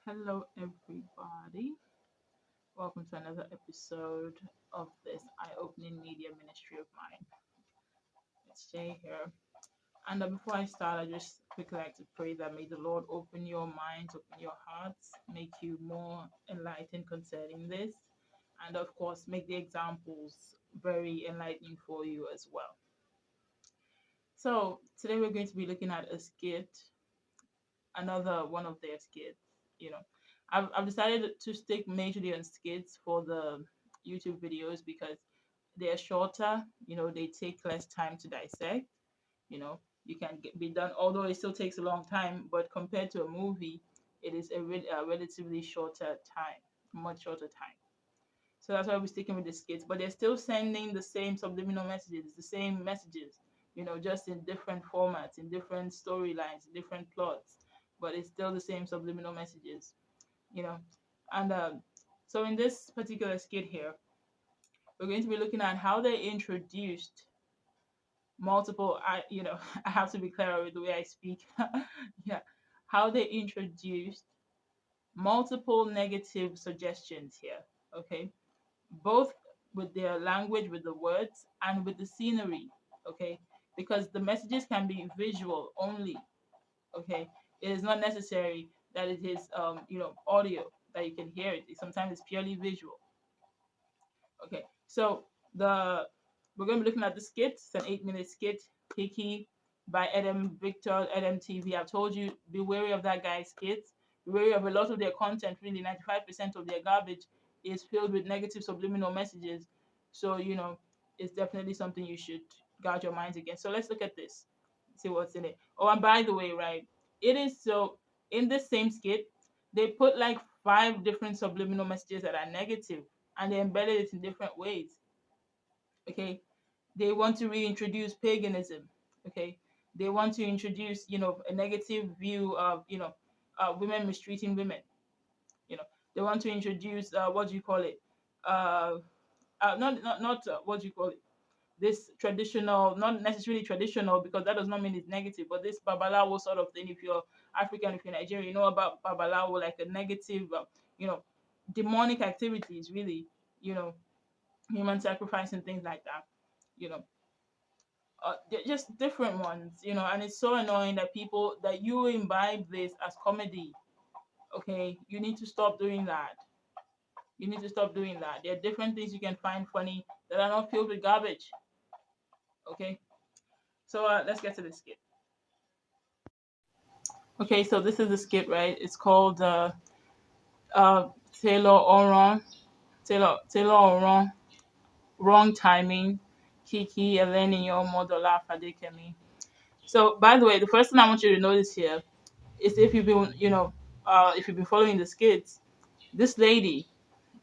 Hello, everybody. Welcome to another episode of this eye opening media ministry of mine. It's Jay here. And before I start, I just quickly like to pray that may the Lord open your minds, open your hearts, make you more enlightened concerning this, and of course, make the examples very enlightening for you as well. So, today we're going to be looking at a skit, another one of their skits. You know, I've decided to stick majorly on skits for the YouTube videos because they're shorter. They take less time to dissect. You can be done, although it still takes a long time, but compared to a movie, it is a relatively shorter time, much shorter time. So that's why we're sticking with the skits, but they're still sending the same subliminal messages, the same messages, just in different formats, in different storylines, different plots, but it's still the same subliminal messages, you know. And so in this particular skit here, we're going to be looking at how they introduced multiple. I have to be clear with the way I speak. Yeah, how they introduced multiple negative suggestions here. Okay, both with their language, with the words, and with the scenery. Okay, because the messages can be visual only. Okay, it is not necessary that it is audio that you can hear it. Sometimes it's purely visual. Okay, so the we're going to be looking at the skit. It's an 8-minute skit, Hickey by Adam Victor, Adam TV. I've told you, be wary of that guy's skits. Be wary of a lot of their content. Really, 95% of their garbage is filled with negative subliminal messages. So, it's definitely something you should guard your minds against. So let's look at this, see what's in it. Oh, and by the way, right, it is so in this same skit, they put like 5 different subliminal messages that are negative and they embedded it in different ways. Okay, they want to reintroduce paganism. Okay, they want to introduce a negative view of women mistreating women. You know, they want to introduce what do you call it? Uh, not what do you call it? This traditional, not necessarily traditional, because that does not mean it's negative, but this babalawo sort of thing. If you're African, if you're Nigerian, you know about babalawo, like a negative, you know, demonic activities, really, you know, human sacrifice and things like that. You know, just different ones. And it's so annoying that people that you imbibe this as comedy. Okay, you need to stop doing that. You need to stop doing that. There are different things you can find funny that are not filled with garbage. Okay, so let's get to the skit. Okay, so this is the skit, right? It's called uh Taylor Oron, Taylor Oron, wrong timing, Kiki Eleni Modola Fadekemi. So by the way, the first thing I want you to notice here is if you've been following the skits, this lady,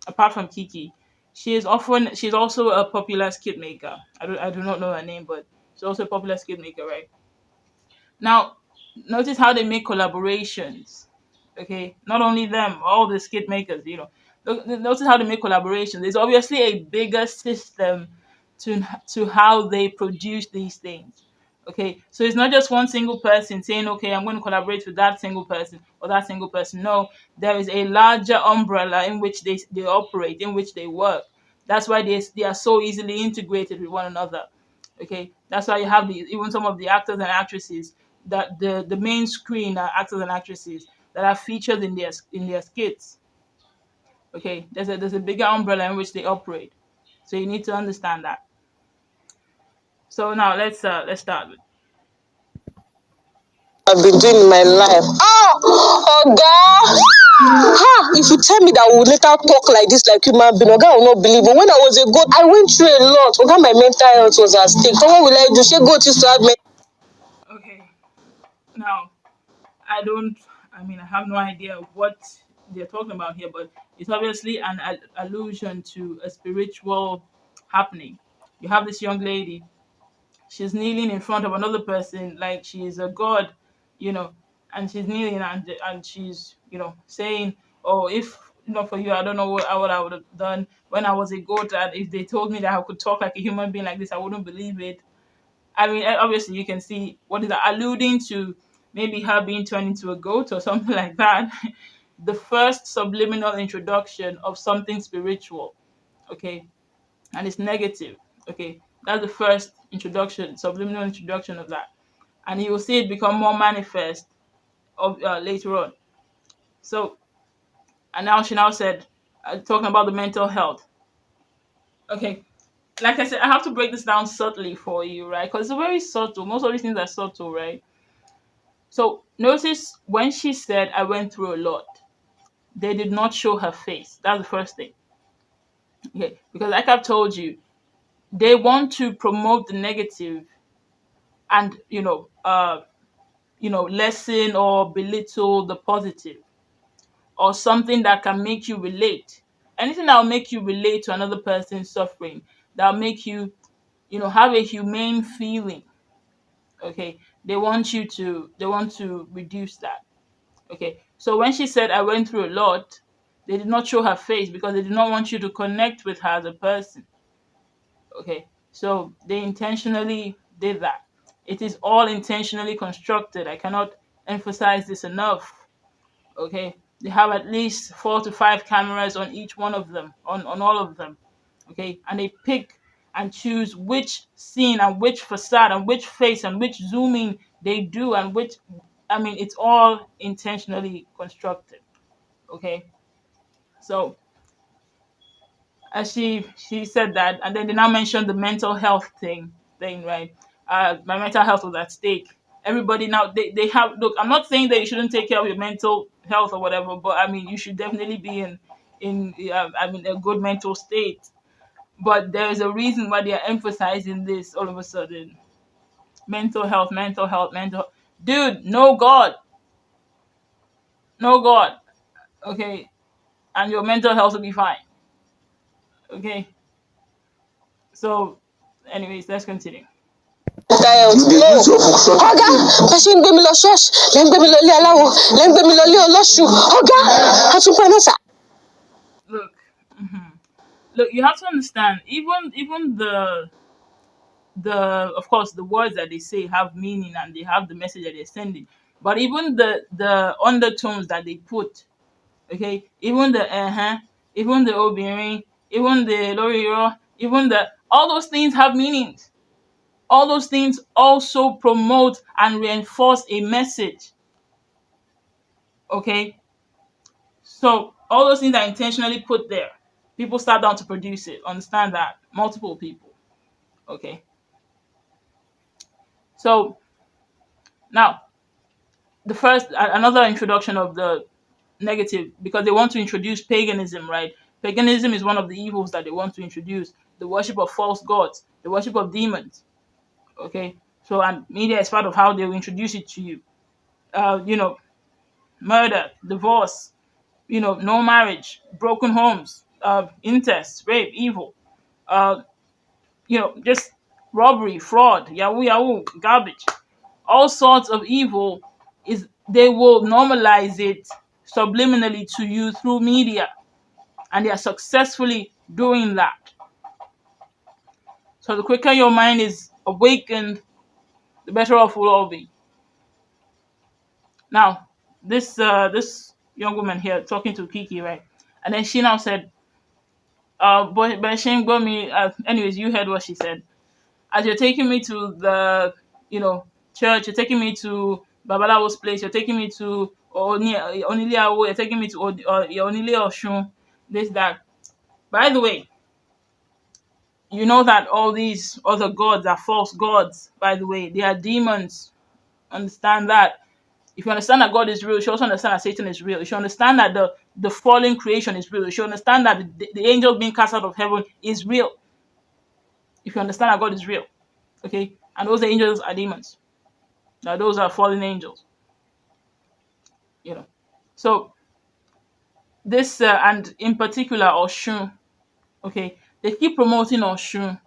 apart from Kiki, she's also a popular skit maker. I do not know her name, but she's also a popular skit maker, right? Now, notice how they make collaborations. Okay, not only them, all the skit makers. Notice how they make collaborations. There's obviously a bigger system to how they produce these things. Okay, so it's not just one single person saying, "Okay, I'm going to collaborate with that single person or that single person." No, there is a larger umbrella in which they operate, in which they work. That's why they are so easily integrated with one another. Okay, that's why you have even some of the actors and actresses that the main screen actors and actresses that are featured in their skits. Okay, there's a bigger umbrella in which they operate, so you need to understand that. So now let's start with. I've been doing in my life. Oh, Oga! If you tell me that we will later talk like this, like human being, Oga will not believe. But when I was a goat, I went through a lot. Oga, my mental health was at stake. So what will I do? She goat used to have Okay, now I don't. I mean, I have no idea what they're talking about here, but it's obviously an allusion to a spiritual happening. You have this young lady. She's kneeling in front of another person like she's a god, you know, and she's kneeling and she's saying, "Oh, if not for you, I don't know what I would have done when I was a goat. And if they told me that I could talk like a human being like this, I wouldn't believe it." I mean, obviously, you can see what is that alluding to, maybe her being turned into a goat or something like that. the first subliminal introduction of something spiritual. Okay, and it's negative. Okay, that's the first introduction, subliminal introduction of that, and you will see it become more manifest of later on. So, and now she now said, talking about the mental health. Okay, like I said, I have to break this down subtly for you, right? Because it's very subtle. Most of these things are subtle, right? So notice when she said, "I went through a lot," they did not show her face. That's the first thing. Okay, because like I've told you, they want to promote the negative and lessen or belittle the positive, or something that can make you relate. Anything that will make you relate to another person's suffering, that will make you, have a humane feeling. Okay, they want to reduce that. Okay, so when she said, "I went through a lot," they did not show her face because they did not want you to connect with her as a person. Okay, so they intentionally did that. It is all intentionally constructed. I cannot emphasize this enough. Okay, they have at least 4 to 5 cameras on each one of them, on all of them. Okay, and they pick and choose which scene and which facade and which face and which zooming they do, and which, I mean, it's all intentionally constructed. Okay, so as she said that, and then they now mentioned the mental health thing, right? My mental health was at stake. Everybody now, they have, look, I'm not saying that you shouldn't take care of your mental health or whatever, but I mean, you should definitely be in a good mental state. But there is a reason why they are emphasizing this all of a sudden. Mental health, mental health, mental. Dude, no God, no God. Okay, and your mental health will be fine. Okay, so, anyways, let's continue. Ọ̀gá, bá ṣe ń gbé mi lọ ṣọ́ọ̀ṣì, lẹ́ ń gbé mi lọ ilé aláwo, lẹ́ ń gbé mi lọ ilé ọlọ́ṣun. Ọ̀gá, a tún pẹ́ náà sà. Look, look, you have to understand. Even the of course the words that they say have meaning and they have the message that they're sending. But even the undertones that they put, okay, even the even the obìnrin, even the loriro, even the all those things have meanings. All those things also promote and reinforce a message. Okay, so all those things are intentionally put there. People sat down to produce it. Understand that, multiple people. Okay, so now the first another introduction of the negative, because they want to introduce paganism, right? Paganism is one of the evils that they want to introduce: the worship of false gods, the worship of demons. Okay, so, and media is part of how they will introduce it to you. You know, murder, divorce, no marriage, broken homes, incest, rape, evil, uh, just robbery, fraud, yahoo yahoo, garbage, all sorts of evil. Is they will normalize it subliminally to you through media, and they are successfully doing that. So the quicker your mind is awakened, the better off we'll all be. Now, this young woman here talking to Kiki, right? And then she now said, but she ain't got me. Anyways, you heard what she said. As you're taking me to the, church, you're taking me to Babalawo's place, you're taking me to Oniliawo, you're taking me to Onile Oshun, this, that. By the way, you know that all these other gods are false gods, by the way. They are demons. Understand that. If you understand that God is real, you should also understand that Satan is real. You should understand that the fallen creation is real. You should understand that the angel being cast out of heaven is real. If you understand that God is real. Okay? And those angels are demons. Now those are fallen angels. So this, and in particular Oshun, okay, they keep promoting Oshun.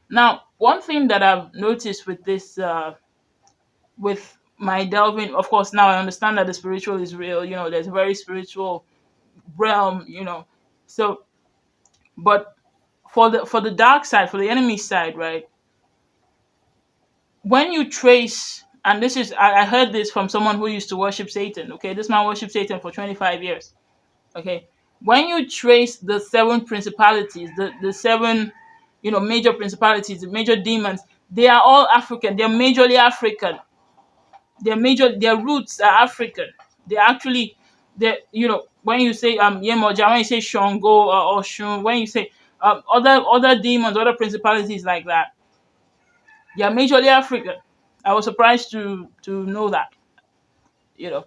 Now, one thing that I've noticed with this, with my delving, of course, now I understand that the spiritual is real. There's a very spiritual realm. So, but for the dark side, for the enemy side, right? When you trace And this is, I heard this from someone who used to worship Satan. Okay, this man worshipped Satan for 25 years. Okay, when you trace the seven principalities, the seven, major principalities, the major demons, they are all African. They're majorly African. Their roots are African. They're actually, when you say Yemoja, when you say Shango or Oshun, when you say other demons, other principalities like that, they are majorly African. I was surprised to know that. You know,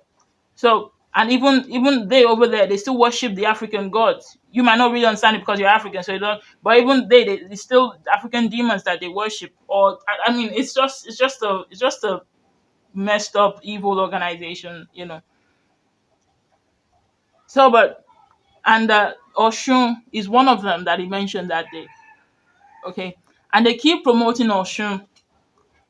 so, and even they over there, they still worship the African gods. You might not really understand it because you're African, so you don't. But even they still African demons that they worship. Or I mean, it's just a messed up evil organization. So, but and Oshun is one of them that he mentioned that day. Okay, and they keep promoting Oshun.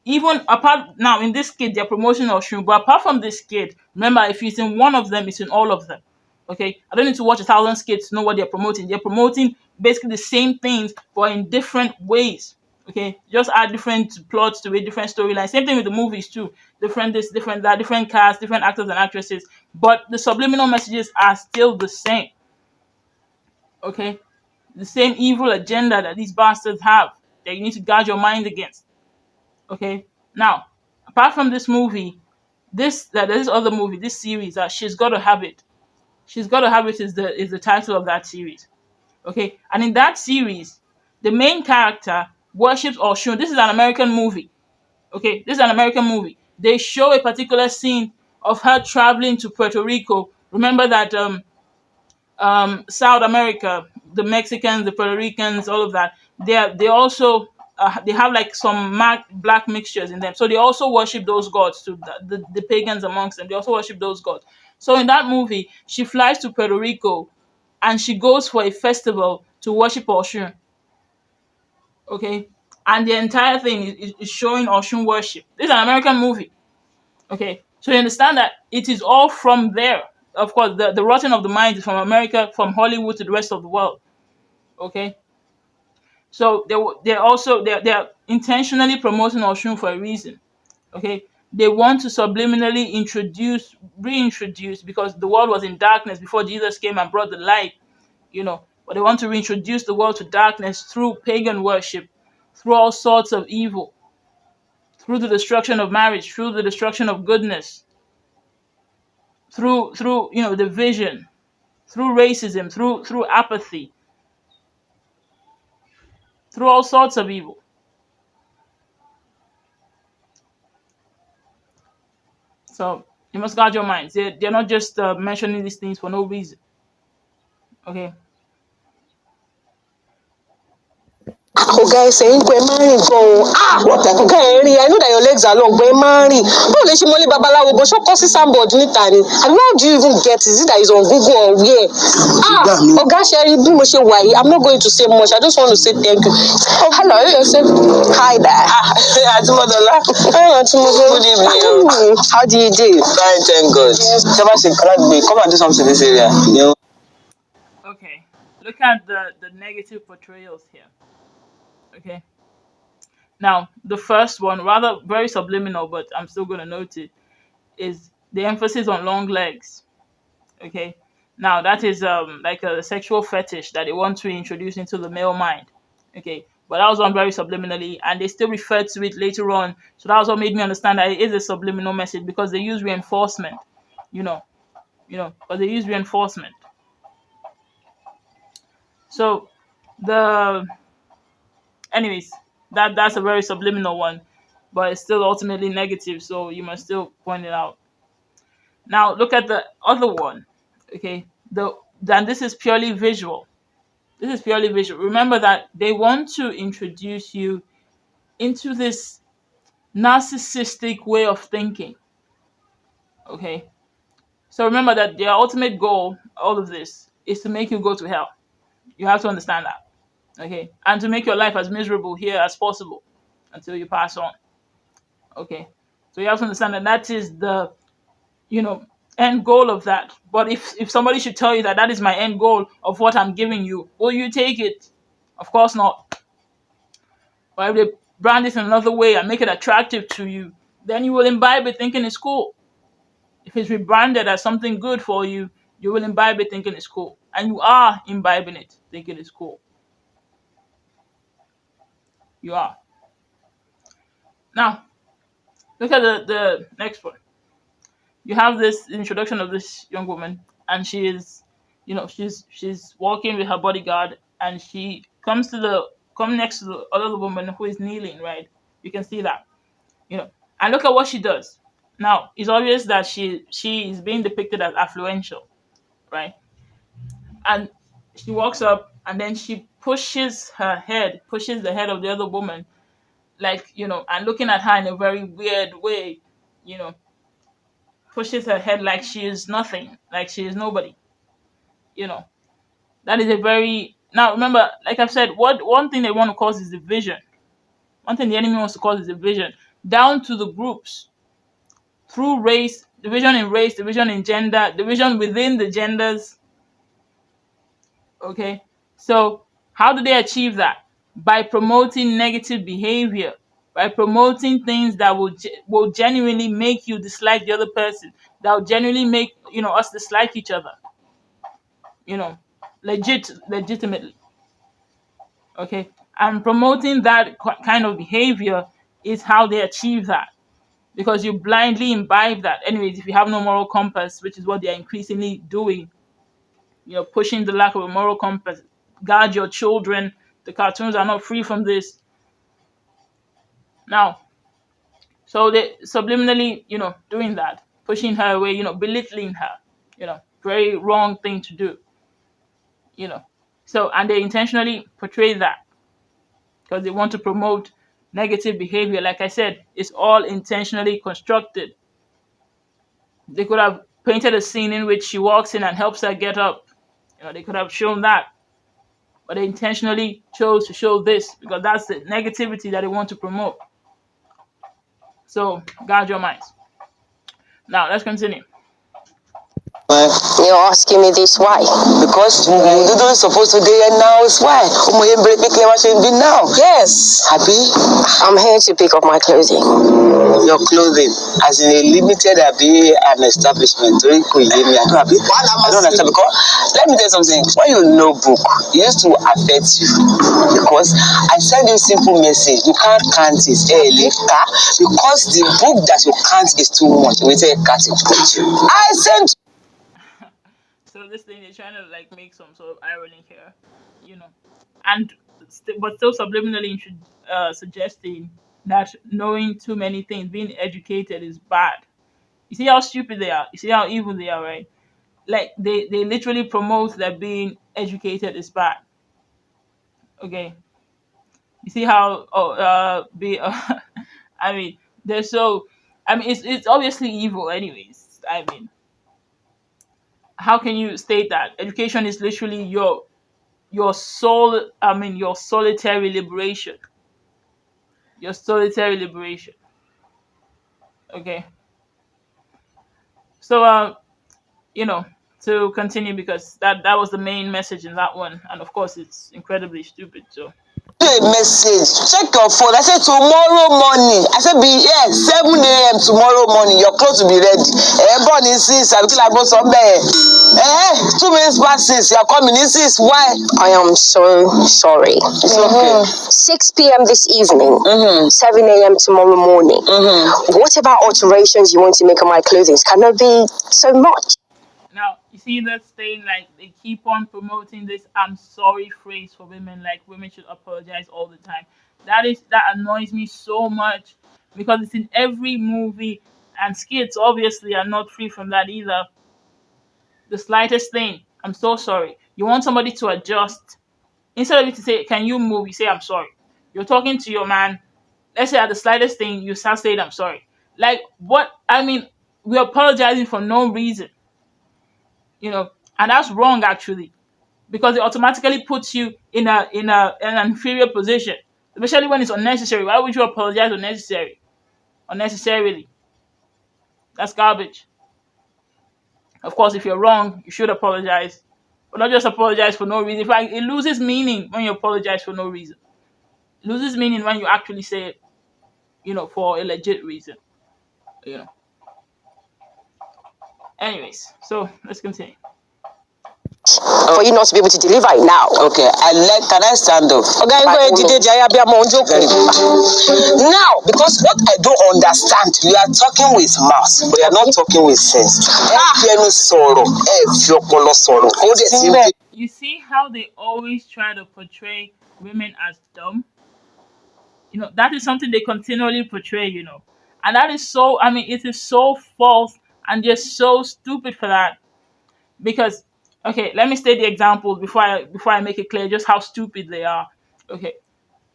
Even apart now in this skit, they're promoting Oshun, but apart from this skit, remember, if it's in one of them, it's in all of them. Okay, I don't need to watch 1,000 skits to know what they're promoting. They're promoting basically the same things, but in different ways. Okay, just add different plots to it, different storylines. Same thing with the movies too. Different this, different that, different cast, different actors and actresses, but the subliminal messages are still the same. Okay, the same evil agenda that these bastards have that you need to guard your mind against. Okay, now apart from this movie, this other movie, this series, that she's got to have it. She's got to have it is the title of that series. Okay, and in that series, the main character worships Oshun. This is an American movie. Okay, this is an American movie. They show a particular scene of her traveling to Puerto Rico. Remember that South America, the Mexicans, the Puerto Ricans, all of that. They also they have like some black mixtures in them, so they also worship those gods too. The pagans amongst them, they also worship those gods. So in that movie, she flies to Puerto Rico, and she goes for a festival to worship Oshun. Okay, and the entire thing is showing Oshun worship. This is an American movie. Okay, so you understand that it is all from there. Of course, the rotting of the mind is from America, from Hollywood to the rest of the world. Okay, so they're intentionally promoting Oshun for a reason. Okay, they want to subliminally reintroduce, because the world was in darkness before Jesus came and brought the light. But they want to reintroduce the world to darkness through pagan worship, through all sorts of evil, through the destruction of marriage, through the destruction of goodness, through division, through racism, through apathy, through all sorts of evil. So you must guard your minds. They're not just mentioning these things for no reason. Okay. ọ̀gá ẹsẹ̀ ń gbẹ máa ń rìn gan-an ọ̀gá ẹ̀ ń rí I know that your legs are long but ẹ máa ń rìn báwo lè ṣe mọ́lé babaláwo bó ṣó kọ́ sí soundboard níta ni àbí how do you even get it? Is it that it's on Google or where? ọ̀gá ṣe rí bí mo ṣe wà yìí I'm not going to say much I just want to say thank you. Oh, hello, you say hi there. Àti Mọ́dọ́lá. Àti Mọ́dọ́lá. Good evening. How do you do? Fine, thank God. Ṣé bá ṣe kọ́lá gbé come and do something in this area. Okay. Look at the negative portrayals here. Okay. Now, the first one, rather very subliminal, but I'm still going to note it, is the emphasis on long legs. Okay. Now, that is like a sexual fetish that they want to introduce into the male mind. Okay. But that was done very subliminally, and they still referred to it later on. So that was what made me understand that it is a subliminal message, because they use reinforcement. But they use reinforcement. So anyways, that's a very subliminal one, but it's still ultimately negative, so you must still point it out. Now look at the other one. Okay, then this is purely visual. Remember that they want to introduce you into this narcissistic way of thinking. Okay, so remember that their ultimate goal, all of this, is to make you go to hell. You have to understand that. Okay, and to make your life as miserable here as possible until you pass on. Okay, so you have to understand that is the end goal of that. But if somebody should tell you that is my end goal of what I'm giving you, will you take it? Of course not. Or if they brand it in another way and make it attractive to you, then you will imbibe it thinking it's cool. If it's rebranded as something good for you, you will imbibe it thinking it's cool. And you are imbibing it thinking it's cool. You are. Now, look at the next one. You have this introduction of this young woman, and she is, she's walking with her bodyguard, and she come next to the other woman who is kneeling. Right, you can see that. And look at what she does. Now, it's obvious that she is being depicted as affluential, right? And she walks up, and then she pushes the head of the other woman, like, and looking at her in a very weird way, you know, pushes her head like she is nothing, like she is nobody. You know, that is a very now remember, like I've said, what one thing they want to cause is division. One thing the enemy wants to cause is division down to the groups through race, division in gender, division within the genders. Okay, so how do they achieve that? By promoting negative behavior, by promoting things that will genuinely make you dislike the other person, that will genuinely make us dislike each other. You know, legitimately. Okay, and promoting that kind of behavior is how they achieve that, because you blindly imbibe that. Anyways, if you have no moral compass, which is what they are increasingly doing, pushing the lack of a moral compass. Guard your children. The cartoons are not free from this. Now, so they subliminally, doing that, pushing her away, belittling her, very wrong thing to do, you know. So, and they intentionally portray that because they want to promote negative behavior. Like I said, it's all intentionally constructed. They could have painted a scene in which she walks in and helps her get up. They could have shown that, but they intentionally chose to show this because that's the negativity that they want to promote. So guard your minds. Now let's continue. You're asking me this why? Because you didn't supposed to do it now. It's why. Now. Yes. Happy? I'm here to pick up my clothing. Your clothing, as in a limited an establishment. I don't understand because let me tell you something. When you know book, it used to affect you because I send you simple message. You can't count it. Because the book that you can't is too much. We say cut it. I sent. So this thing they're trying to like make some sort of irony here, and but still subliminally suggesting that knowing too many things, being educated, is bad. You see how stupid they are. You see how evil they are, right? Like they literally promote that being educated is bad. Okay, you see how be I mean they're so it's obviously evil anyways. I mean, how can you state that education is literally your soul, your solitary liberation, your solitary liberation. Okay, so you know to continue, because that was the main message in that one, and of course it's incredibly stupid. So A message. Check your phone. I said tomorrow morning. I said be here 7 a.m. tomorrow morning. Your clothes will be ready. Born in 6. I'm still about somewhere. 2 minutes past 6. You're coming in 6. Why? I am so sorry. It's okay. 6 p.m. this evening. 7 a.m. tomorrow morning. What about alterations you want to make on my clothing? Cannot be so much. now you see that thing, like they keep on promoting this "I'm sorry" phrase for women, like women should apologize all the time. That annoys me so much because it's in every movie, and skits obviously are not free from that either. The slightest thing, "I'm so sorry." You want somebody to adjust. Instead of you to say, "Can you move?" you say, "I'm sorry." You're talking to your man. Let's say at the slightest thing, you start saying, "I'm sorry." Like what? I mean, we're apologizing for no reason, and that's wrong actually, because it automatically puts you in an inferior position, especially when it's unnecessary. Why would you apologize unnecessarily? That's garbage. Of course, if you're wrong, you should apologize, but not just apologize for no reason. In fact, it loses meaning when you apologize for no reason. It loses meaning when you actually say it, for a legit reason. You know. Anyways, so let's continue. For you not to be able to deliver it now. Okay, can I stand up? Okay, go ahead, now, because what I don't understand, you are talking with mouth, but you are not talking with sense. You see how they always try to portray women as dumb? That is something they continually portray. And that is so, it is so false and just so stupid for that. Because, okay, let me state the examples before I make it clear just how stupid they are. Okay.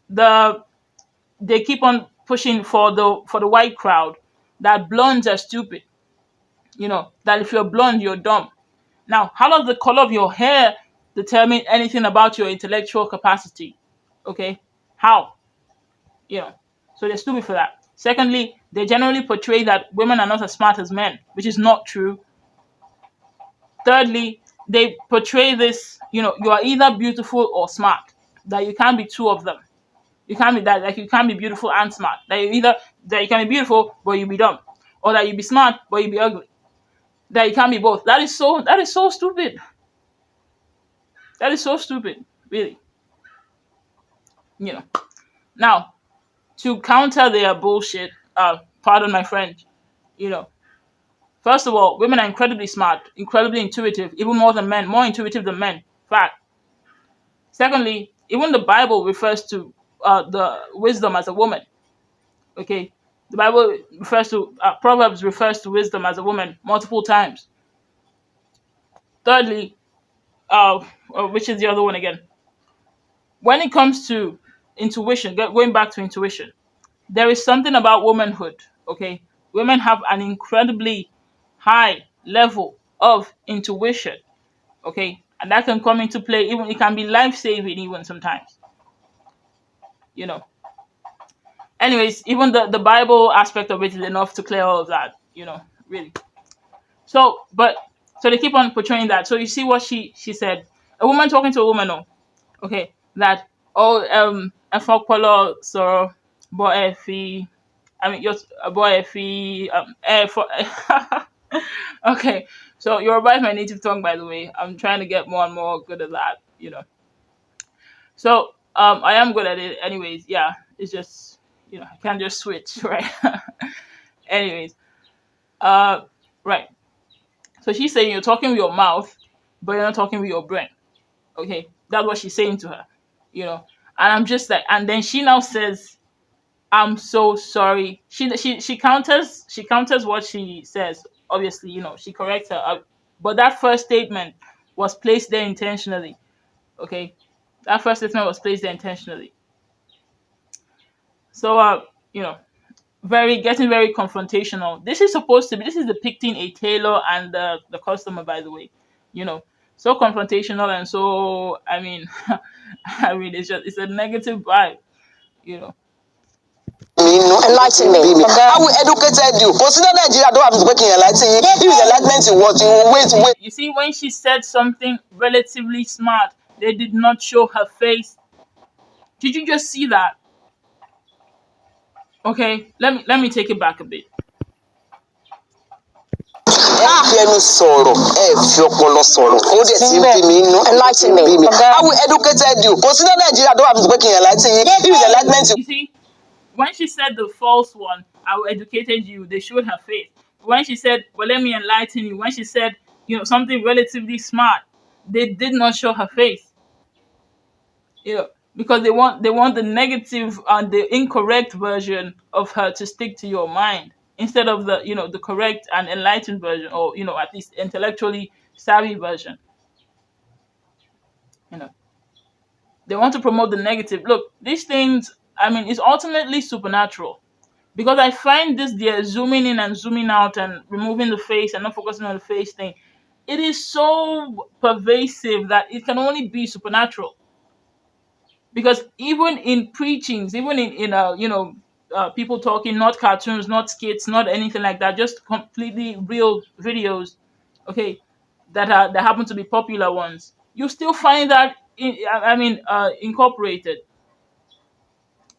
They keep on pushing for the white crowd that blondes are stupid. That if you're blonde, you're dumb. Now, how does the color of your hair determine anything about your intellectual capacity? Okay? How? You know. So they're stupid for that. Secondly, they generally portray that women are not as smart as men, which is not true. Thirdly, they portray this, you are either beautiful or smart. That you can't be two of them. You can't be that, like you can't be beautiful and smart. That you can be beautiful but you be dumb. Or that you be smart but you be ugly. That you can't be both. That is so stupid. That is so stupid, really. You know. Now, to counter their bullshit, pardon my French, you know, first of all, women are incredibly smart, incredibly intuitive, even more than men, more intuitive than men. Fact. Secondly, even the Bible refers to the wisdom as a woman. Okay, the Bible refers to Proverbs refers to wisdom as a woman multiple times. Thirdly, which is the other one again? When it comes to intuition, going back to intuition, there is something about womanhood. Okay, women have an incredibly high level of intuition. Okay, and that can come into play. Even it can be life saving, even sometimes. You know. Anyways, even the Bible aspect of it is enough to clear all of that. Really. So they keep on portraying that. So you see what she said. A woman talking to a woman, oh, okay, that efokpolo so boy fi your boy fi for okay. So Yoruba is my native tongue, by the way. I'm trying to get more and more good at that. So I am good at it anyways. Yeah, it's just I can't just switch, right? Anyways, uh right. So she's saying you're talking with your mouth, but you're not talking with your brain. Okay, that's what she's saying to her. And I'm just like, and then she now says, "I'm so sorry." She counters what she says. Obviously, she corrects her. But that first statement was placed there intentionally. Okay, that first statement was placed there intentionally. So, you know, getting very confrontational. This is depicting a tailor and the customer, by the way. You know, so confrontational and so, it's a negative vibe. You know. Enlighten me. How we educated you? Consider Nigeria don't have to work in enlighten you. If it's enlightenment you want, you will wait. You see, when she said something relatively smart, they did not show her face. Did you just see that? Okay, let me take it back a bit. Enlighten me. How we educated you? Consider Nigeria don't have to work in enlighten you. If it's enlightenment you You see, when she said the false one, I educated you, they showed her face. When she said, well, let me enlighten you, when she said, something relatively smart, they did not show her face. Because they want the negative and the incorrect version of her to stick to your mind instead of the correct and enlightened version, or at least intellectually savvy version. You know, they want to promote the negative. Look, these things, it's ultimately supernatural. Because I find this they're zooming in and zooming out and removing the face and not focusing on the face thing. It is so pervasive that it can only be supernatural. Because even in preachings, even in people talking, not cartoons, not skits, not anything like that, just completely real videos, okay, that happen to be popular ones, you still find that incorporated.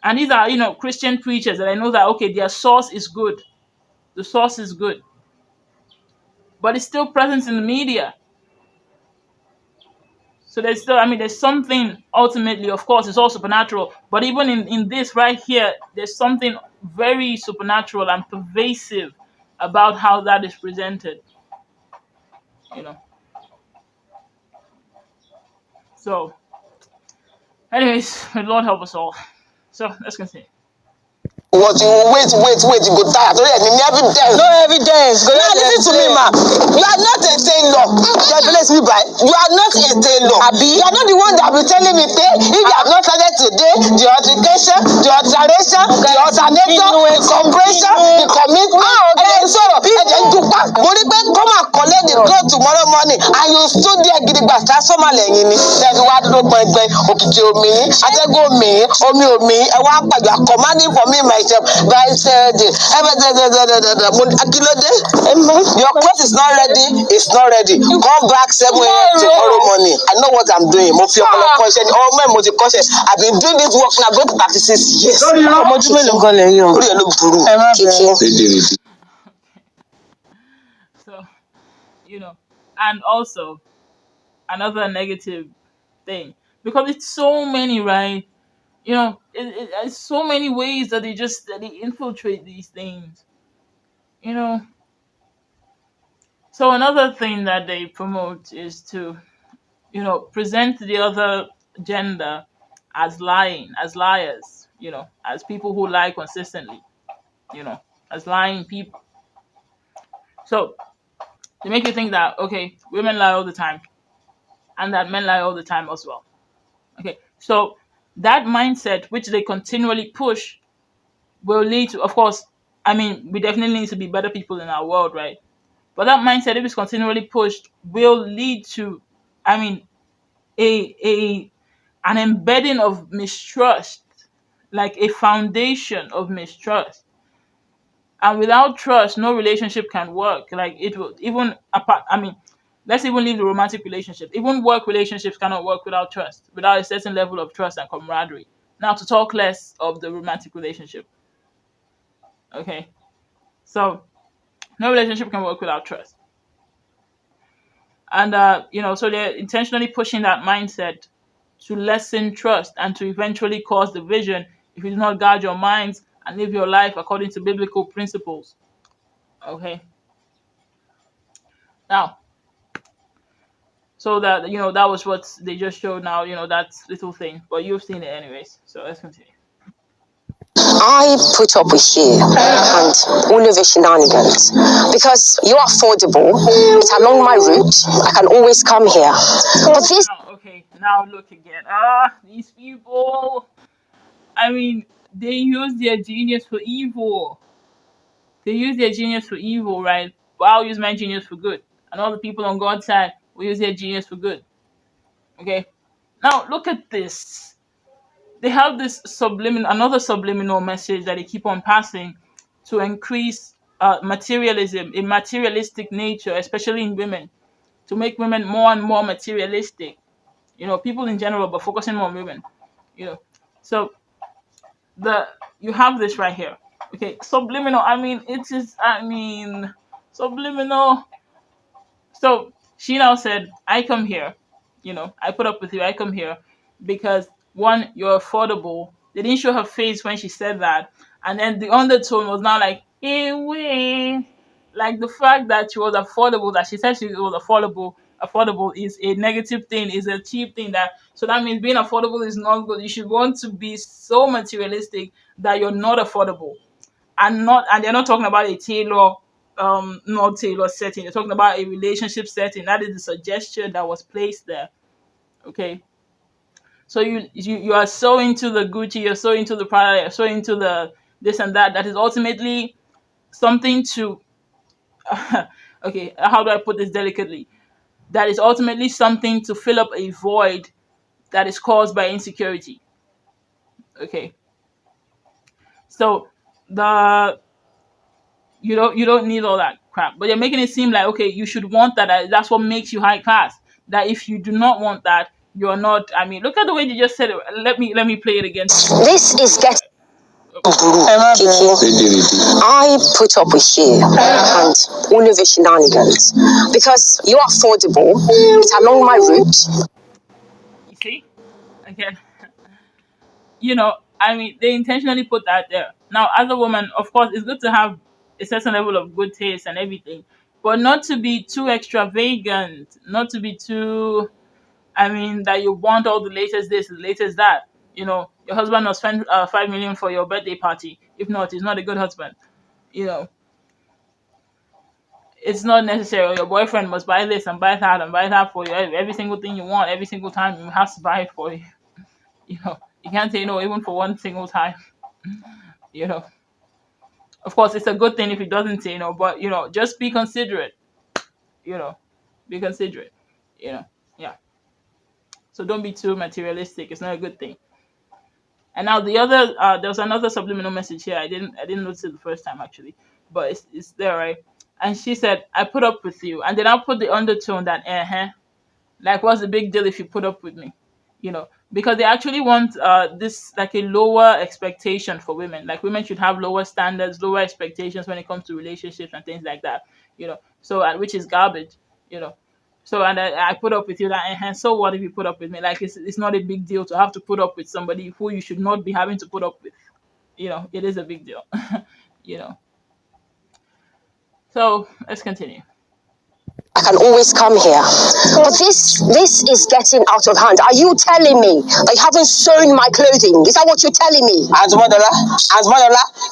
And these are Christian preachers that I know that, okay, their source is good. the source is good, but it's still present in the media. So there's still, I mean, there's something ultimately, of course, it's all supernatural. But even in this right here, there's something very supernatural and pervasive about how that is presented. You know. So, anyways, may the Lord help us all. So let's continue. What you wait, you go tired. So any evidence. No evidence. Now listen to me, ma. You are not a tailor. You are not a tailor. You are not the one that be telling me, if you have not started today, the altercation, the alteration, the alternator, the compression, the commitment, and then and then do back. Come and collect the cloth tomorrow morning, and you stood there gidigba transformer lẹ́yìn ni. Then you want to know òkìkí omi, atẹ́gùn omi, omi omi, ẹ wá pàdé commanding for me myself by said akilode. Your cloth is not ready, it's not ready. Come back 7 a.m. tomorrow morning. I know what I'm doing. Mo fi ọpọlọ kọ́ṣẹ́ ni ọmọ mo ti kọ́ṣẹ́. I've been doing this work now going to 36 years. Ọmọdún mélòó gan lẹ́yìn o? Orí ẹ̀ ló burú. Kìkì. So, and also another negative thing, because it's so many, right? It's so many ways that they infiltrate these things. So another thing that they promote is to, present the other gender as lying, as liars, as people who lie consistently, as lying people. So they make you think that, okay, women lie all the time and that men lie all the time as well. Okay, so that mindset, which they continually push, will lead to, of course, I mean, we definitely need to be better people in our world, right? But that mindset, if it's continually pushed, will lead to, I mean, an embedding of mistrust, like a foundation of mistrust. And without trust, no relationship can work. Like it will even apart. I mean, let's even leave the romantic relationship. Even work relationships cannot work without trust, without a certain level of trust and camaraderie. Now, to talk less of the romantic relationship. Okay, so no relationship can work without trust. And so they're intentionally pushing that mindset to lessen trust and to eventually cause division if you do not guard your minds and live your life according to biblical principles. Okay. Now, so that that was what they just showed now, that little thing. But you've seen it anyways. So let's continue. I put up with you and all of your shenanigans because you're affordable. It's along my route. I can always come here. But this now look again. These people. I mean, they use their genius for evil. They use their genius for evil, right? But I'll use my genius for good. And all the people on God's side will use their genius for good. Okay? Now, look at this. They have this another subliminal message that they keep on passing to increase materialism, a materialistic nature, especially in women, to make women more and more materialistic. People in general, but focusing more on women. So you have this right here. Okay, subliminal. Subliminal. So she now said, I come here, I put up with you, I come here because one, you're affordable. They didn't show her face when she said that. And then the undertone was now like, hey, wait. Like the fact that she was affordable, that she said she was affordable is a negative thing, is a cheap thing. So that means being affordable is not good. You should want to be so materialistic that you're not affordable. And they're not talking about a tailor not tailor setting. They're talking about a relationship setting. That is the suggestion that was placed there. Okay. So you are so into the Gucci, you're so into the Prada, you're so into the this and that. That is ultimately something to okay, how do I put this delicately? That is ultimately something to fill up a void that is caused by insecurity. Okay. So you don't need all that crap, but they're making it seem like, okay, you should want that. That's what makes you high class. That if you do not want that, you're not. I mean, look at the way you just said it. Let me play it again. This is getting. Kiki, I put up with you and all of your shenanigans because you're affordable. It's along my route. You see? Again. You know, I mean, they intentionally put that there. Now, as a woman, of course, it's good to have a certain level of good taste and everything, but not to be too extravagant, not to be too, I mean, that you want all the latest this, the latest that. You know, your husband must spend 5 million for your birthday party. If not, he's not a good husband. You know, it's not necessary. Your boyfriend must buy this and buy that for you. Every single thing you want, every single time, you have to buy it for you. You know, you can't say no even for one single time. You know, of course, it's a good thing if he doesn't say no, but just be considerate. You know, be considerate. You know, yeah. So don't be too materialistic. It's not a good thing. And now the other, there was another subliminal message here. I didn't notice it the first time actually, but it's there, right? And she said, "I put up with you," and then I'll put the undertone that, like, what's the big deal if you put up with me? Because they actually want this, like, a lower expectation for women. Like, women should have lower standards, lower expectations when it comes to relationships and things like that. So which is garbage. You know, so and I put up with you that. So what if you put up with me? Like, it's not a big deal to have to put up with somebody who you should not be having to put up with. It is a big deal. you know. So let's continue. I can always come here. But this is getting out of hand. Are you telling me that you haven't sewn my clothing? Is that what you're telling me? As Madola,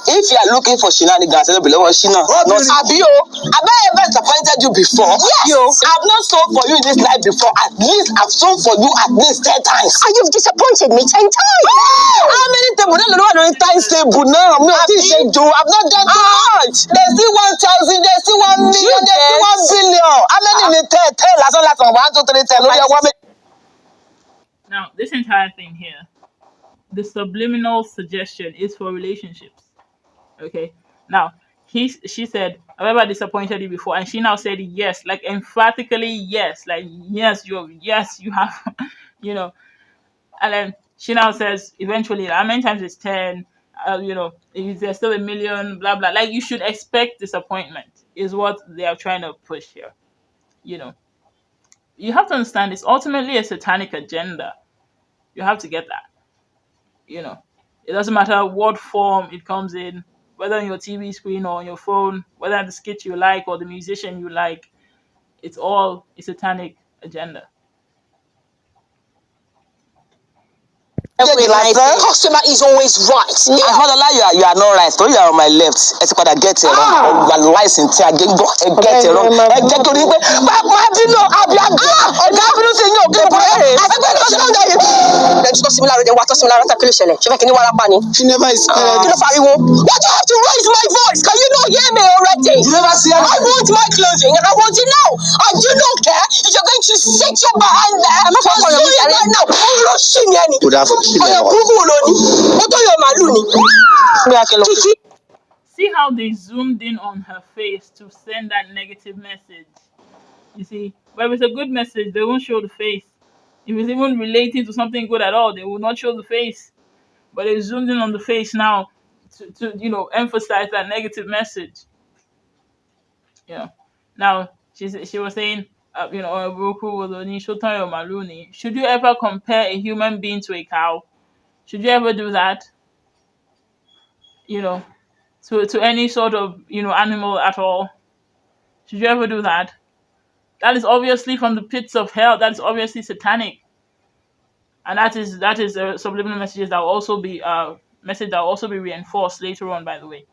if you are looking for shenanigans, I don't below Shina. Not Abio. Have I ever disappointed you before? Yes. I've not sold for you in this life before. At least I've sold for you at least 10 times. And you've disappointed me 10 times. How many times? I don't know times table now. I've not done too much. There's still 1,000, there's still 1 million, there's still 1 billion. How many in 10? 1, 2, 3, 10. Now, this entire thing here, the subliminal suggestion is for relationships. Okay. Now, she said, "Have I ever disappointed you before?" And she now said yes, like emphatically yes, like yes, you have, you know. And then she now says, eventually, how many times is 10? Is there still a million? Blah blah. Like, you should expect disappointment, is what they are trying to push here. You have to understand it's ultimately a satanic agenda. You have to get that. It doesn't matter what form it comes in, whether on your TV screen or on your phone, whether the skit you like or the musician you like, it's all a satanic agenda. Customer is always right. As Madola, you are not right. So you are on my left. It's called get it wrong. You are licensed. Get it wrong. She never is. Why do you have to raise my voice? Can you not hear me already? You never see her. I want my clothing and I want it now. I do not care if you're going to sit your behind there. I'm not going to right now. See how they zoomed in on her face to send that negative message. You see, but if it's a good message, they won't show the face. If it's even relating to something good at all, they will not show the face. But they zoomed in on the face now to emphasize that negative message. Now she was saying, should you ever compare a human being to a cow? Should you ever do that? To any sort of animal at all? Should you ever do that? That is obviously from the pits of hell. That is obviously satanic, and that is a subliminal message that will also be reinforced later on. By the way,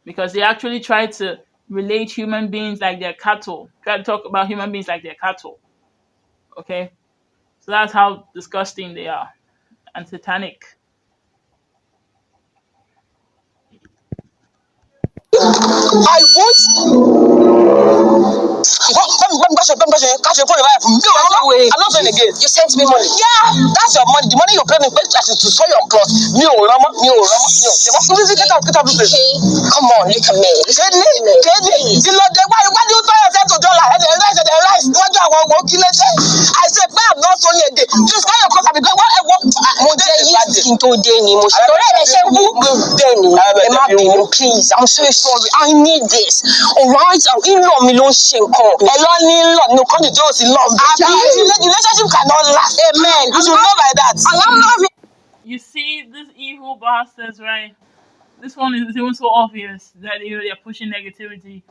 because they actually try to relate human beings like they're cattle. Try to talk about human beings like they're cattle. Okay, so that's how disgusting they are and satanic. I I'm not saying again. You sent me money. Yeah, that's your money. The money you're paying me to sew your clothes. Get out, please. Come on, look at me. Why do you tie yourself to dollar? And the rice. What do I want? I said, I'm not sewing again. Just carry your clothes and be going. jẹ́ yìí kí n tó dé ni mo ṣe torí ẹ̀ ṣe wú bẹ́ẹ̀ ni ẹ má bínú please I'm so sorry I need this alright in-law mi ló ń ṣe nǹkan ẹ lọ ní in-law no come to do us in love the relationship cannot last amen you should know like that. You see, this evil bastards, right? This one is even so obvious that they're pushing negativity.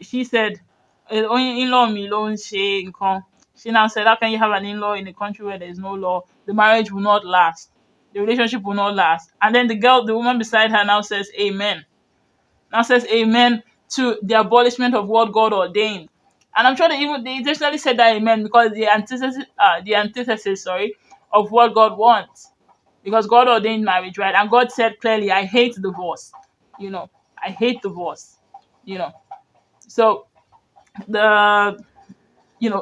She said, only in-law me loan she income. She now said, how can you have an in-law in a country where there is no law? The marriage will not last. The relationship will not last. And then the woman beside her now says, amen. Now says amen to the abolishment of what God ordained. And I'm sure they intentionally said that amen because the antithesis, of what God wants. Because God ordained marriage, right? And God said clearly, I hate divorce. I hate divorce. So the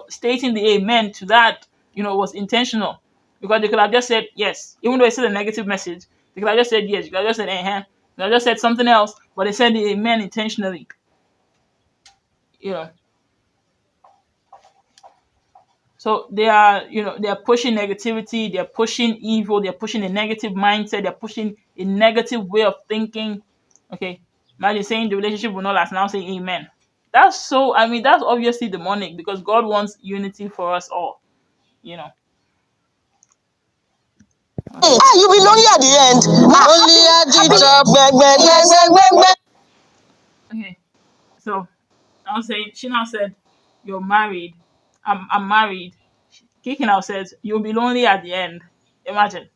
stating the amen to that, was intentional. Because they could have just said yes. Even though it's still a negative message, they could have just said yes. You could have just said they could have just said something else, but they said the amen intentionally. So they are, pushing negativity, they're pushing evil, they're pushing a negative mindset, they're pushing a negative way of thinking. Okay. Imagine saying the relationship will not last, now saying amen. That's obviously demonic because God wants unity for us all. You be lonely at the end. Lonely at the top. Okay. So she now said, you're married. I'm married. Kiki now says, you'll be lonely at the end. Imagine.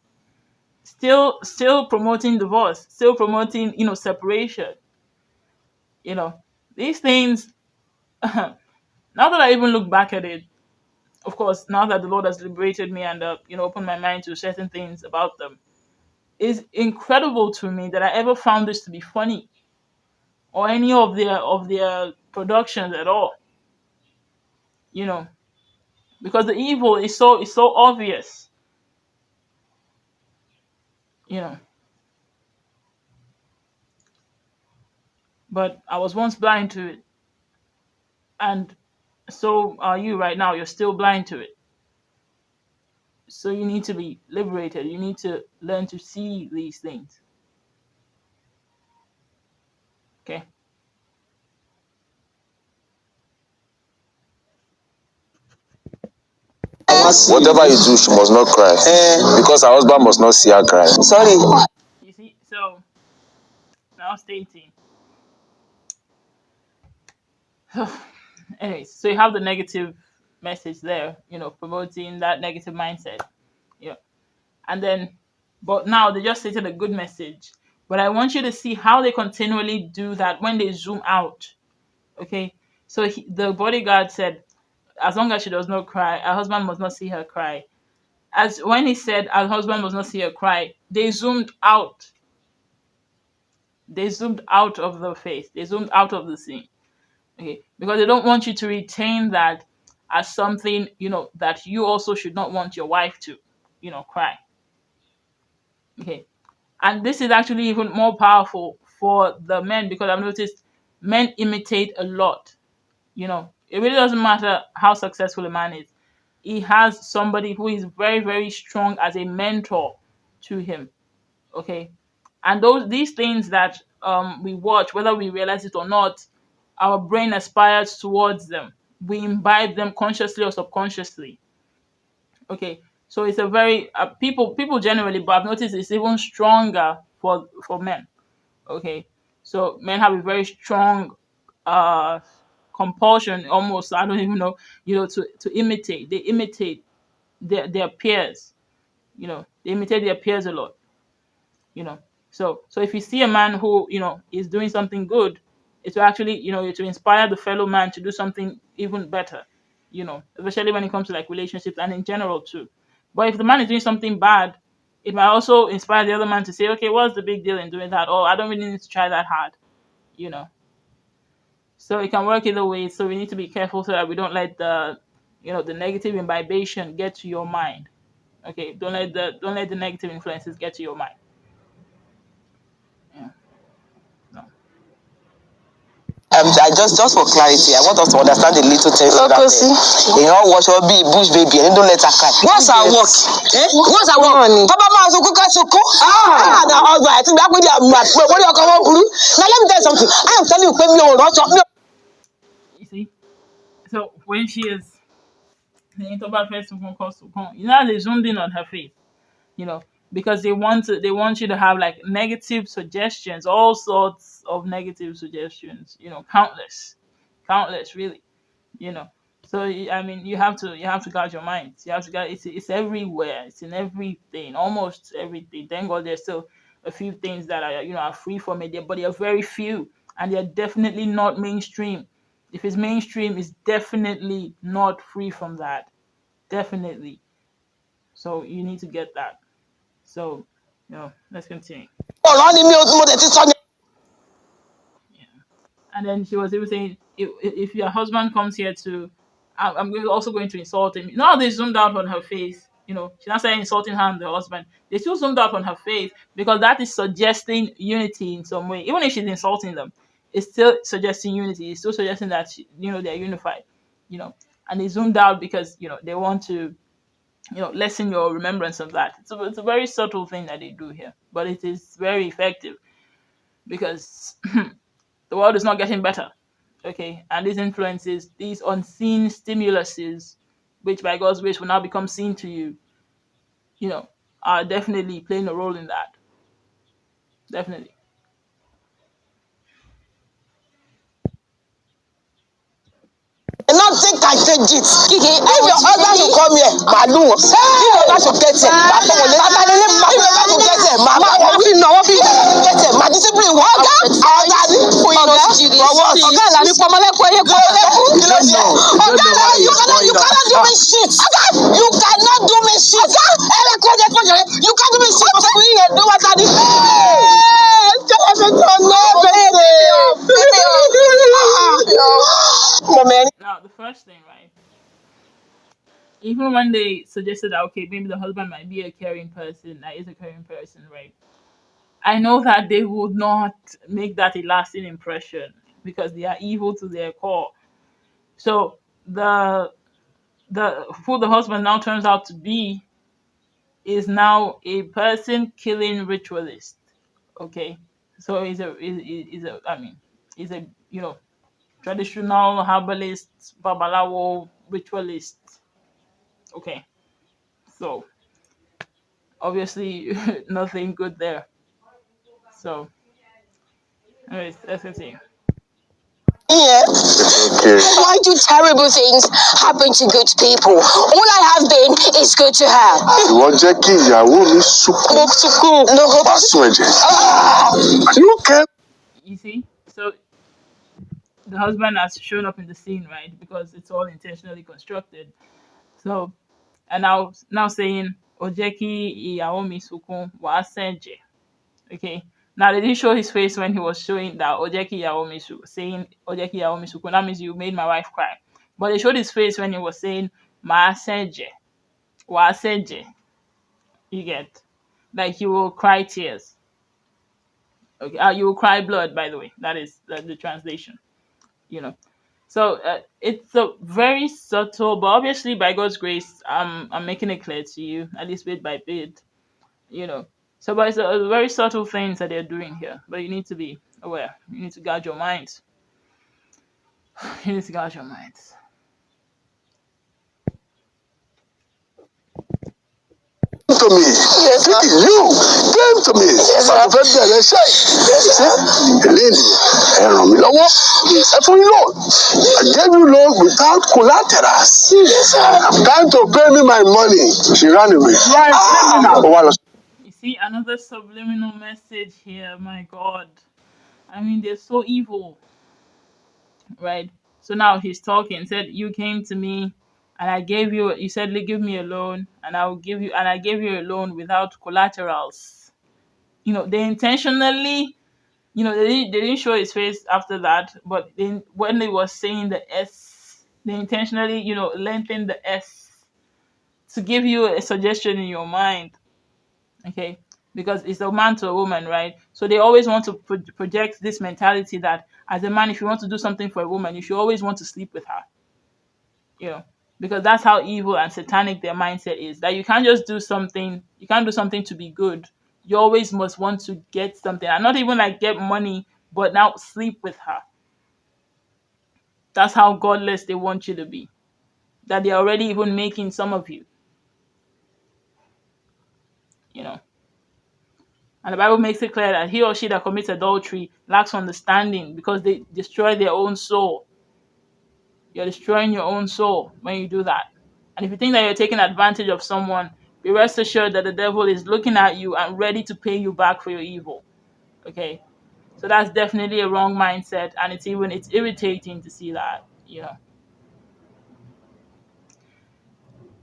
Still promoting divorce, still promoting, separation. These things, now that I even look back at it, of course, now that the Lord has liberated me and, opened my mind to certain things about them, it's incredible to me that I ever found this to be funny or any of their productions at all. Because the evil is so obvious. you know. But I was once blind to it, and so are you right now. You're still blind to it. So you need to be liberated. You need to learn to see these things. Okay. Whatever you do, she must not cry. Because her husband must not see her cry. Sorry. You see, so now stating. Anyways, so you have the negative message there, promoting that negative mindset. Yeah. And then, but now they just stated a good message. But I want you to see how they continually do that when they zoom out. Okay. So the bodyguard said, as long as she does not cry, her husband must not see her cry. As when he said, her husband must not see her cry, they zoomed out. They zoomed out of the face. They zoomed out of the scene. Okay. Because they don't want you to retain that as something, that you also should not want your wife to, cry. Okay. And this is actually even more powerful for the men because I've noticed men imitate a lot. It really doesn't matter how successful a man is. He has somebody who is very, very strong as a mentor to him. Okay. And these things that we watch, whether we realize it or not, our brain aspires towards them. We imbibe them consciously or subconsciously. Okay. So it's a very people generally, but I've noticed it's even stronger for men. Okay. So men have a very strong uh compulsion, almost, I don't even know, to imitate. They imitate their peers. They imitate their peers a lot. you know so if you see a man who is doing something good, it will actually to inspire the fellow man to do something even better, especially when it comes to like relationships and in general too. But if the man is doing something bad, it might also inspire the other man to say, okay, what's the big deal in doing that? Oh, I don't really need to try that hard. you know so it can work either way. So we need to be careful so that we don't let the negative imbibation get to your mind. Okay, don't let the negative influences get to your mind. Yeah. No. Just for clarity, I want us to understand the little things so that you know what will be bush baby and don't let her cry. What's our work? What's our work? Papa man so cook so cook. Now all right, I think that with your mouth. What you come on? Now let me tell you something. I am telling you, pay me on not You see? So when she is saying about first phone calls to come, you know, they zoomed in on her face, you know, because they want you to have like negative suggestions, all sorts of negative suggestions, you know, countless really, you know. So I mean, you have to guard your mind. You have to guard. It's everywhere. It's in everything, almost everything. Thank God, there's still a few things that are are free from it, but they are very few, and they're definitely not mainstream. If it's mainstream, it's definitely not free from that. Definitely. So you need to get that. So, let's continue. running me more than this. Yeah. And then she was even saying, if your husband comes here to, also going to insult him. Now they zoomed out on her face. She's not saying insulting her and the husband. They still zoomed out on her face because that is suggesting unity in some way. Even if she's insulting them, it's still suggesting unity. It's still suggesting that they're unified. And they zoomed out because they want to lessen your remembrance of that. It's a very subtle thing that they do here, but it is very effective because the world is not getting better. Okay, and these influences, these unseen stimuluses, which by God's grace will now become seen to you, are definitely playing a role in that. Definitely. And not think I change it. If your husband should come here, Malu. If your husband should get here, if your husband should get here, get here. My discipline, what? You cannot do me shit. You cannot do me shit. You can't do me shit. Do what I did. Now, the first thing, right? Even when they suggested that, okay, maybe the husband might be a caring person, that is a caring person, right? I know that they would not make that a lasting impression because they are evil to their core. So the who the husband now turns out to be is now a person killing ritualist. Okay, so he's a traditional herbalist, babalawo, ritualist. Okay, so obviously nothing good there. So, anyways, let's continue. Yeah. Why do terrible things happen to good people? All I have been is good to her. Ìwọ jẹ́ kí ìyàwó mi sunkún. Wàá sùn ẹ̀jẹ̀. You care? You see, so the husband has shown up in the scene, right? Because it's all intentionally constructed. So, and now saying Ojeki Iyaomi Sukun wa Senje. Okay. Now they didn't show his face when he was showing that Ojeki Iyaomi saying Ojeki Iyaomi Sukun. That means you made my wife cry. But they showed his face when he was saying Ma Senje. Wa Senje. You get, like you will cry tears. Okay. You will cry blood, by the way. That is the translation. You know. So it's a very subtle, but obviously by God's grace, I'm making it clear to you, at least bit by bit, you know. So, but it's a very subtle things that they're doing here. But you need to be aware. You need to guard your minds. You need to guard your minds. To me. Yes, sir. You came to me. Yes, sir. Láti fẹ́ bẹ̀rẹ̀ iṣẹ́ yìí. Ṣé eléyìí ẹ ràn mí lọ́wọ́? Ẹ fún yín loan. I gave you loan without collaterals. Yes, sir. Time to pay me my money. She ran away. Ó wá lọ You see another subliminal message here. My God, I mean they're so evil, right? So now he's talking. Said you came to me, and I gave you. You said give me a loan, and I will give you. And I gave you a loan without collaterals. They intentionally. They didn't show his face after that, but when they was saying the S, they intentionally, lengthened the S to give you a suggestion in your mind. Okay. because it's a man to a woman, right? So they always want to project this mentality that as a man, if you want to do something for a woman, you should always want to sleep with her, because that's how evil and satanic their mindset is. That you can't just do something, you can't do something to be good. You always must want to get something, and not even like get money, but now sleep with her. That's how godless they want you to be. That they're already even making some of you, you know. And the Bible makes it clear that he or she that commits adultery lacks understanding because they destroy their own soul. You're destroying your own soul when you do that. And if you think that you're taking advantage of someone, be rest assured that the devil is looking at you and ready to pay you back for your evil. Okay? So that's definitely a wrong mindset, and it's irritating to see that.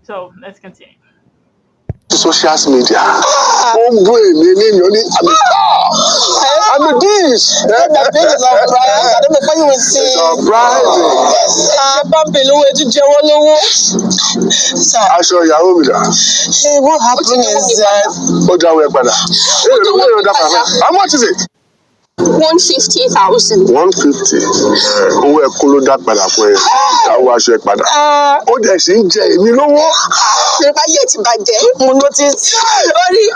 So let's continue. Social media. Oh boy, I'm a this. The thing is surprising. I don't know what you will see. Surprising. Aṣọ ìyàwó mi dà. Hey, what happened is Ó dáwọ́ ẹ padà. How much is it? 150,000. 150. Owó ẹ kó ló dá padà fún ẹ. Dáwọ́ aṣọ ẹ padà. Ó dẹ̀ sì ń jẹ èmi lówó. Nípa yẹ̀ ti bàjẹ́, mo notice.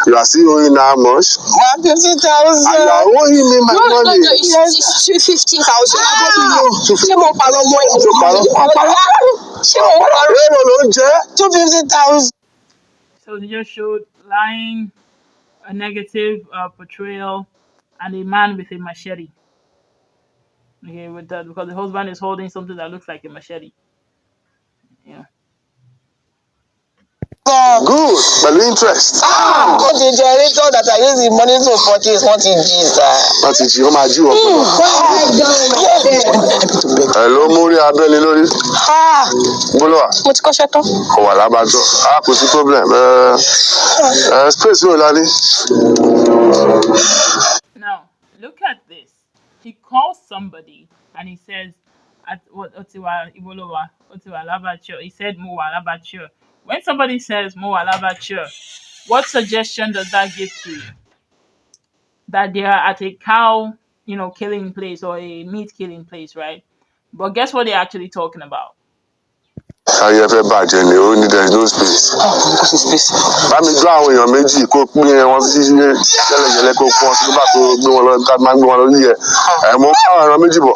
You are still owing how much? 150,000. And you are owing me my money. No, it's 250,000. Ṣé mo parọ́ mọ́ ẹ̀? Ṣé o parọ́? Ṣé mo parọ́? Èèlò ló ń jẹ́? 250,000. So they just showed lying, a negative portrayal, and a man with a machete. Okay, with that, because the husband is holding something that looks like a machete. Yeah. Good, pẹ̀lú interest. Ó ti generator that I use the money to purchase wọ́n ti jí sá. Wọ́n ti jí, wọ́n máa jí wọ́n pẹ̀lú. Ẹ ló mú rí abẹ́ni lórí. Bólúwà. Mo ti kọ́ṣẹ́ tán. Kò wà lábàjọ́. Kò sí problem. Space yóò lálé. Now, look at this. He calls somebody and he says, he said, Mo wa labacho. When somebody says, Mo wa labacho, what suggestion does that give to you? That they are at a cow, killing place or a meat killing place, right? But guess what they're actually talking about? Ayé fẹ́ bàjẹ́ ni ó ní there is no space. Kò sí space. Bá mi gbọ́ àwọn èèyàn méjì kó pín wọn sí yẹ́lẹ̀yẹ́lẹ́ kó pọ́n sí bá tó gbé wọn lọ ká máa gbé wọn lọ yíyẹ. Mo ń káwọn èèyàn méjì bọ̀.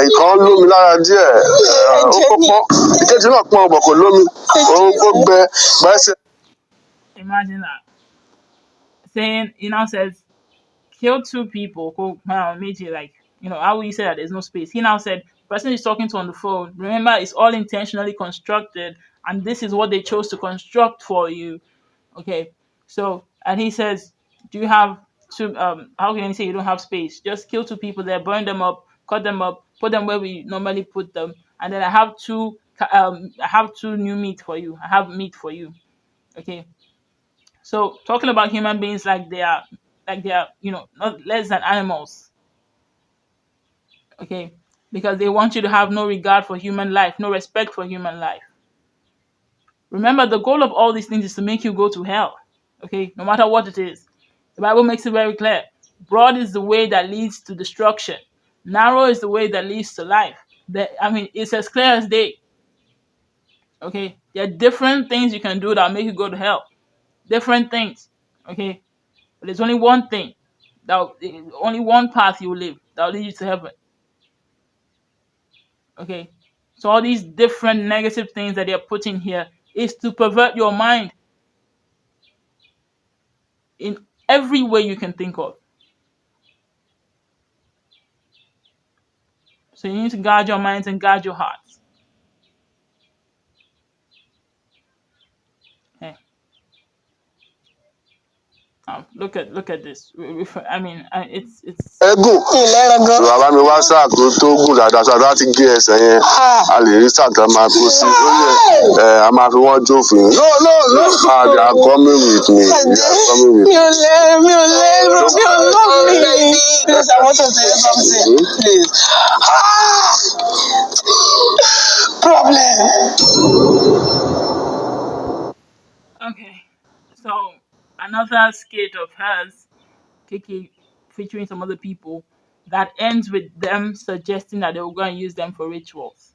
Ìkan lómi lára díẹ̀. Ó kó pọ́n. Ìkejì náà pọ́n ọ̀bọ̀ kò lómi. Ó gbẹ gbẹ́sẹ̀. Imagine that. Saying, he now says, kill two people, how will you say that there's no space? He now said, the person he's talking to on the phone, remember, it's all intentionally constructed, and this is what they chose to construct for you. Okay, so, and he says, do you have two, how can you say you don't have space? Just kill two people there, burn them up, cut them up, put them where we normally put them, and then I have two new meat for you. I have meat for you. Okay. So talking about human beings like they are, not less than animals. Okay, because they want you to have no regard for human life, no respect for human life. Remember, the goal of all these things is to make you go to hell. Okay, no matter what it is. The Bible makes it very clear. Broad is the way that leads to destruction. Narrow is the way that leads to life. It's as clear as day. Okay, there are different things you can do that'll make you go to hell. Different things. Okay, but there's only one thing, only one path you will live that will lead you to heaven. Okay, so all these different negative things that they're putting here is to pervert your mind in every way you can think of. So you need to guard your minds and guard your hearts. Okay. Look at this. It's. Ẹ̀gùn. Bàbá mi wá sáà tó gùn dáadáa sọ láti gé ẹsẹ̀ yẹn. A lè rí sáà kan máa kó sí. A máa fi wọ́n jófin. No. They are coming with me. Mi ò lè. Please, I want to say something. Please. Problem. Okay. So another skit of hers, Kiki, featuring some other people, that ends with them suggesting that they will go and use them for rituals.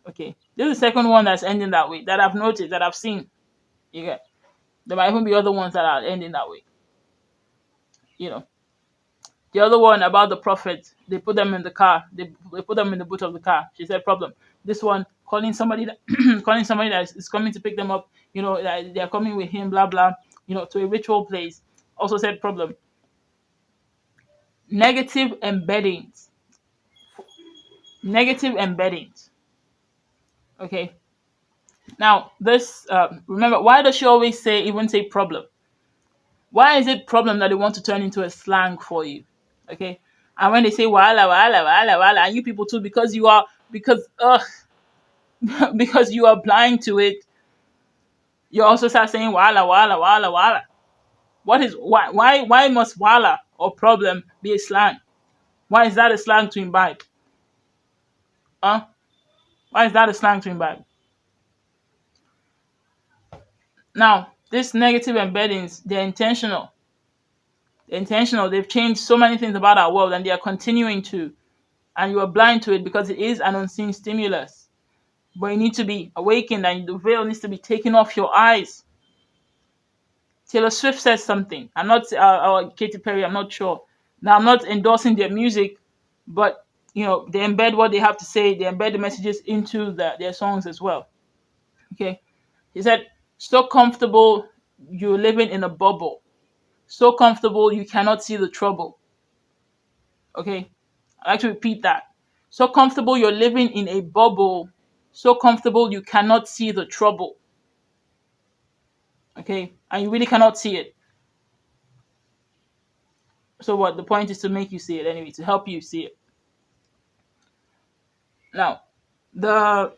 Okay, this is the second one that's ending that way, that I've noticed, that I've seen. You get, there might even be other ones that are ending that way. You know, the other one about the prophet, they put them in the car, they put them in the boot of the car. She said, problem. This one calling somebody that calling somebody that is coming to pick them up. You know, that they are coming with him, blah blah. You know, to a ritual place. Also said, problem. Negative embeddings. Negative embeddings. Okay. Now, this remember, why does she always say problem? Why is it problem that they want to turn into a slang for you? Okay. And when they say wala wala wala wala, and you people too, because you are because you are blind to it, you also start saying wala wala wala wala. What is why must wala or problem be a slang? Why is that a slang to imbibe? Huh? Why is that a slang to imbibe? Now, these negative embeddings, they're intentional. They're intentional. They've changed so many things about our world, and they are continuing to. And you are blind to it because it is an unseen stimulus. But you need to be awakened, and the veil needs to be taken off your eyes. Taylor Swift says something. I'm not, Katy Perry, I'm not sure. Now, I'm not endorsing their music, but, you know, they embed what they have to say. They embed the messages into their songs as well. Okay. He said, so comfortable you're living in a bubble. So comfortable you cannot see the trouble. Okay. I like to repeat that. So comfortable you're living in a bubble. So comfortable you cannot see the trouble. Okay. And you really cannot see it. So what? The point is to make you see it anyway, to help you see it. Now, the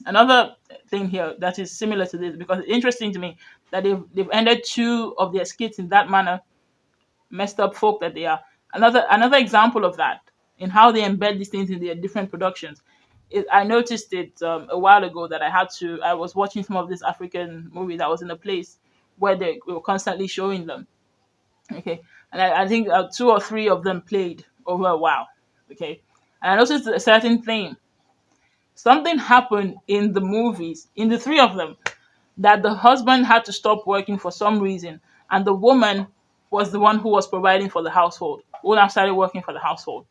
another thing here that is similar to this, because it's interesting to me that they've ended two of their skits in that manner, messed up folk that they are. Another example of that in how they embed these things in their different productions. I noticed it a while ago that I was watching some of this African movies. I was in a place where they were constantly showing them. Okay, and I think two or three of them played over a while. Okay, and I noticed a certain thing. Something happened in the movies, in the three of them, that the husband had to stop working for some reason, and the woman was the one who was providing for the household. Who now started working for the household.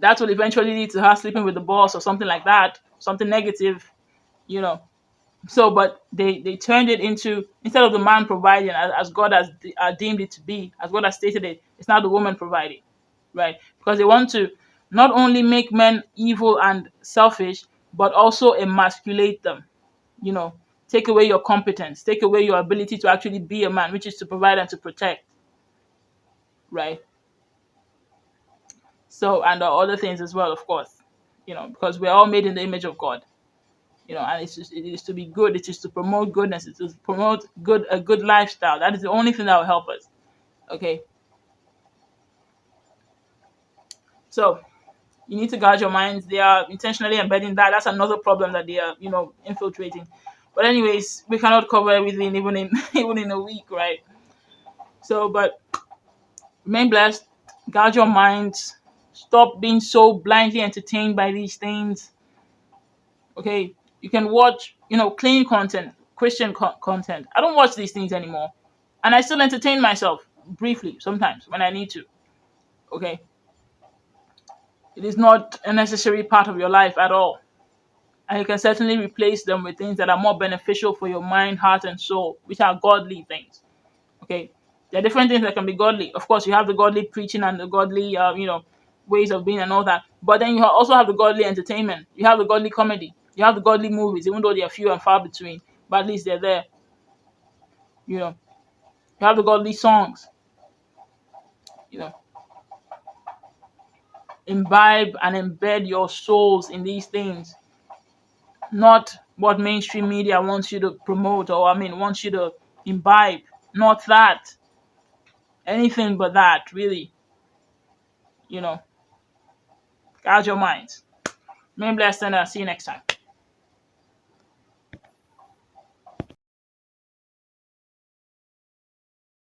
That will eventually lead to her sleeping with the boss or something like that, something negative, you know. So, but they turned it into, instead of the man providing as God has deemed it to be, as God has stated it, it's now the woman providing, right? Because they want to not only make men evil and selfish, but also emasculate them, you know, take away your competence, take away your ability to actually be a man, which is to provide and to protect, right? So, and other things as well, of course, you know, because we're all made in the image of God, you know, and it is to be good. It is to promote goodness. It is to promote a good lifestyle. That is the only thing that will help us. Okay. So you need to guard your minds. They are intentionally embedding that. That's another problem that they are, you know, infiltrating. But anyways, we cannot cover everything even in even in a week, right? So, but remain blessed. Guard your minds. Stop being so blindly entertained by these things. Okay, you can watch, you know, clean content, Christian content. I don't watch these things anymore, and I still entertain myself briefly sometimes when I need to. Okay, it is not a necessary part of your life at all, and you can certainly replace them with things that are more beneficial for your mind, heart, and soul, which are godly things. Okay, there are different things that can be godly. Of course, you have the godly preaching and the godly, you know, ways of being and all that. But then you also have the godly entertainment. You have the godly comedy. You have the godly movies, even though they are few and far between. But at least they're there. You know, you have the godly songs. You know, imbibe and embed your souls in these things, not what mainstream media wants you to promote, or wants you to imbibe. Not that. Anything but that, really. You know, guard your minds. Remain blessed, and I'll see you next time.